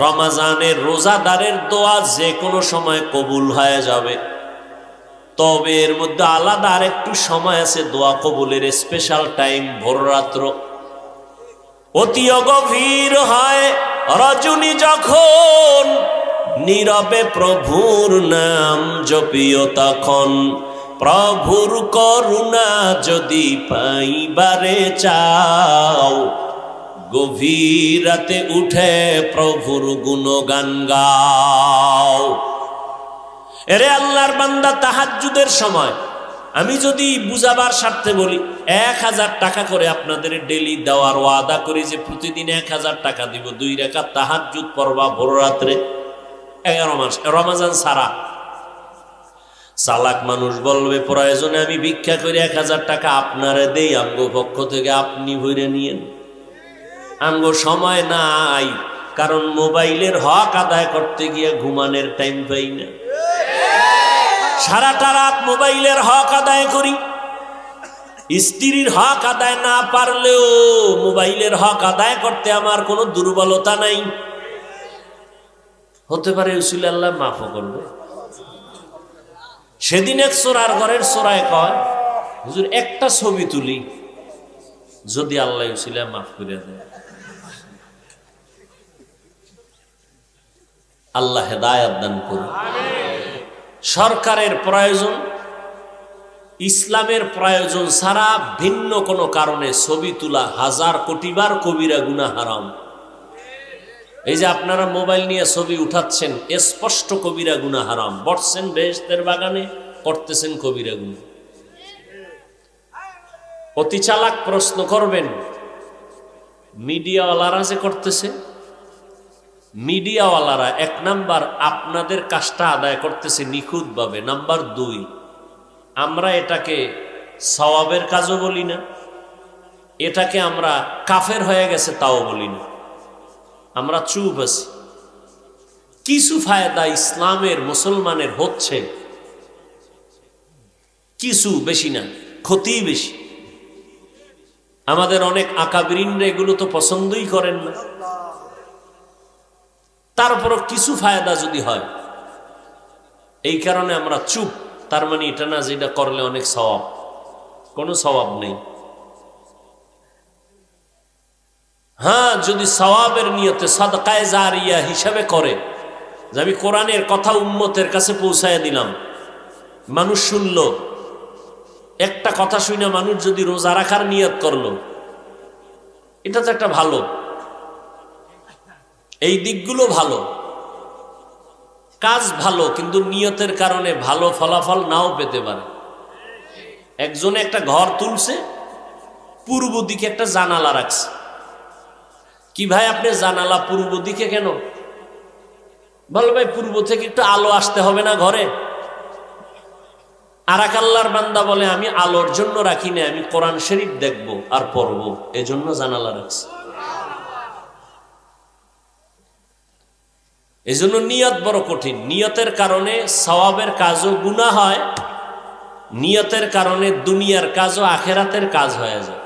রমজানের রোজাদারের দোয়া যে কোনো সময় কবুল হয়ে যাবে, তবে এর মধ্যে আলাদা আর একটু সময় আছে দোয়া কবুলের স্পেশাল টাইম, ভোর রাত্র। অতি গভীর হয় রজনী যখন, নীরবে প্রভুর নাম জপিও তখন। প্রভুর করুণা যদি পাইবারে চাও, গভীর রাতে উঠে প্রভুর গুণগান গাও। এরে আল্লাহর বান্দা, তাহাজ্জুদের সময় আমি যদি বুঝাবার স্বার্থে বলি, 1000 টাকা করে আপনাদের ডেলি দেওয়ার ওয়াদা করি যে প্রতিদিন 1000 টাকা দিব, 2 রাকাত তাহাজ্জুদ পড়বা ভোর রাত্রে 11 মাস রমজান ছাড়া। চালাক মানুষ বলবে প্রয়োজনে আমি ভিক্ষা করে 1000 টাকা আপনারে দেই, আমগো পক্ষ থেকে আপনি ভরে নিয়েন। আমগো সময় নাই, কারণ মোবাইলের হক আদায় করতে গিয়ে ঘুমানোর টাইম পাই না। সারাটা রাত মোবাইলের হক আদায় করি। স্ত্রীর হক আদায় না পারলেও মোবাইলের হক আদায় করতে আমার কোনো দুর্বলতা নাই। হতে পারে উসিলা আল্লাহ মাফও করবে। সেদিন এক চোরার ঘরের চোরায় কয়, হুজুর একটা ছবি তুলি, যদি আল্লাহ উসিলা মাফ করে দেয়। আল্লাহ হেদায়েত দান করুন। সরকারের প্রয়োজন, ইসলামের প্রয়োজন ছাড়া ভিন্ন কোনো কারণে ছবি তোলা 1000 কোটিবার কবিরা গুনাহ হারাম। এই যে আপনারা মোবাইল নিয়ে ছবি উঠাচ্ছেন, স্পষ্ট কবিরা গুনাহ হারাম। বসছেন বেহেশতের বাগানে, করতেছেন কবিরা গুনাহ। অতি চালাক প্রশ্ন করবেন, মিডিয়াওয়ালারা যে করতেছে, মিডিয়াওয়ালারা 1 নাম্বার আপনাদের কাজটা আদায় করতেছে নিখুঁতভাবে। নাম্বার 2, আমরা এটাকে সওয়াবের কাজও বলি না, এটাকে আমরা কাফের হয়ে গেছে তাও বলি না, আমরা চুপ আছি। কিছু ফায়দা ইসলামের মুসলমানের হচ্ছে, কিছু, বেশি না, ক্ষতি বেশি। আমাদের অনেক আকাবিরিনরা এগুলো তো পছন্দই করেন না, তারপরও কিছু ফায়দা যদি হয়, এই কারণে আমরা চুপ। তার মানে এটা না যেটা করলে অনেক সওয়াব, কোনো সওয়াব নেই। হ্যাঁ, যদি সওয়াবের নিয়তে সাদকায়ে জারিয়া হিসাবে করে, যে আমি কোরআনের কথা উম্মতের কাছে পৌঁছায় দিলাম, মানুষ শুনল, একটা কথা শুনে মানুষ যদি রোজা রাখার নিয়ত করলো, এটা তো একটা ভালো, এই দিকগুলো ভালো, কাজ ভালো, কিন্তু নিয়তের কারণে ভালো ফলাফল নাও পেতে পারে। একজনে একটা ঘর তুলছে, পূর্ব দিকে একটা জানালা রাখছে। কি ভাই, আপনি জানালা পূর্ব দিকে কেন? বল ভাই, পূর্ব থেকে একটু আলো আসতে হবে না ঘরে? আর এক আল্লাহর বান্দা বলে, আমি আলোর জন্য রাখি না, আমি কোরআন শরীফ দেখবো আর পড়বো, এজন্য জানালা রাখছি। এই জন্য নিয়ত বড় কঠিন। নিয়তের কারণে সওয়াবের কাজও গুনাহ হয়, নিয়তের কারণে দুনিয়ার কাজও আখেরাতের কাজ হয়ে যায়।